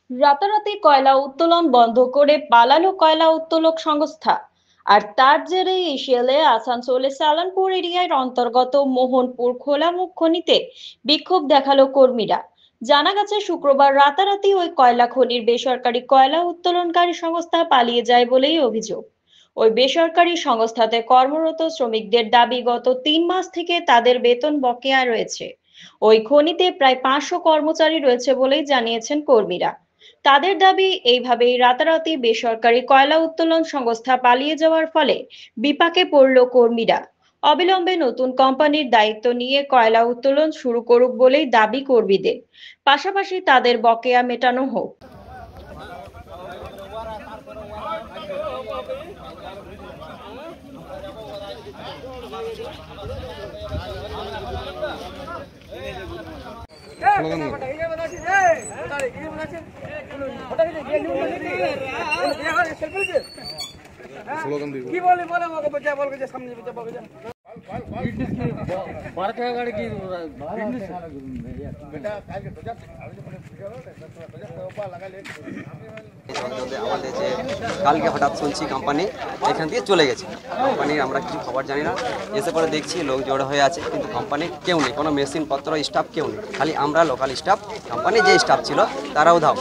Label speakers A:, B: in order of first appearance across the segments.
A: রাতারাতি কয়লা উত্তোলন বন্ধ করে পালালো কয়লা উত্তোলক সংস্থা। আর তার জেরে এশিয়ালে আসানসোলে সালানপুর এরিয়ার অন্তর্গত মোহনপুর খোলামুখ খনিতে বিক্ষোভ দেখালো কর্মীরা। জানা গেছে শুক্রবার রাতারাতি ওই কয়লা খনির বেসরকারি কয়লা উত্তোলনকারী সংস্থা পালিয়ে যায় বলেই অভিযোগ। ওই বেসরকারি সংস্থাতে কর্মরত শ্রমিকদের দাবি, গত 3 মাস থেকে তাদের বেতন বকেয়া রয়েছে। ওই খনিতে প্রায় 500 কর্মচারী রয়েছে বলেই জানিয়েছেন কর্মীরা। তাদের দাবি, এইভাবেই রাতারাতি বেসরকারি কয়লা উত্তোলন সংস্থা পালিয়ে যাওয়ার ফলে বিপাকে পড়ল কর্মীরা। অবিলম্বে নতুন কোম্পানির দায়িত্ব নিয়ে কয়লা উত্তোলন শুরু করুক বলেই দাবি কর্মীদের। পাশাপাশি তাদের বকেয়া মেটানো হোক।
B: স্লোগান দিব
C: কি বলে বলে আমাকে বলছে বলকে যে সামনে বলছে বলকে যে বারো টাকা গাড়ি কি বেটা কালকে
D: আমাদের যে কালকে হঠাৎ শুনছি কোম্পানি এখান থেকে চলে গেছে। কোম্পানির আমরা কিছু খবর জানি না, এসে পরে দেখছি লোক জড়ো হয়ে আছে, কিন্তু কোম্পানির কেউ নেই, কোনো মেশিন পত্র স্টাফ কেউ নেই, খালি আমরা লোকাল স্টাফ। কোম্পানির যে স্টাফ ছিল তারাও ধাও,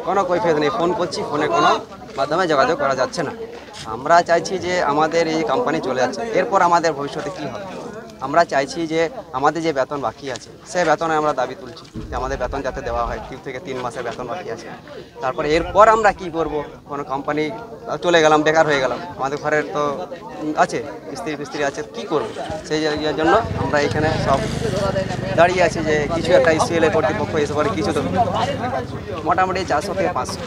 D: কোনো কৈফিয়ত নেই। ফোন করছি, ফোনে কোনো মাধ্যমে যোগাযোগ করা যাচ্ছে না। আমরা চাইছি যে আমাদের এই কোম্পানি চলে যাচ্ছে, এরপর আমাদের ভবিষ্যতে কী হবে। আমরা চাইছি যে আমাদের যে বেতন বাকি আছে সেই বেতনে আমরা দাবি তুলছি যে আমাদের বেতন যাতে দেওয়া হয়। 2 থেকে 3 মাসের বেতন বাকি আছে। তারপরে এরপর আমরা কি করব, কোনো কোম্পানি চলে গেলাম, বেকার হয়ে গেলাম, আমাদের ঘরের তো আছে, স্ত্রী আছে, কি করব। সেই জন্য আমরা এখানে সব দাঁড়িয়ে আছি যে কিছু একটা ইসিএল কর্তৃপক্ষ এসে পরে কিছু তো মোটামুটি 400 থেকে 500।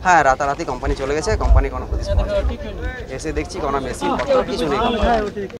D: হ্যাঁ, রাতারাতি কোম্পানি চলে গেছে, কোম্পানি কোনো এসে দেখছি কোনো মেশিন পত্র কিছু নেই।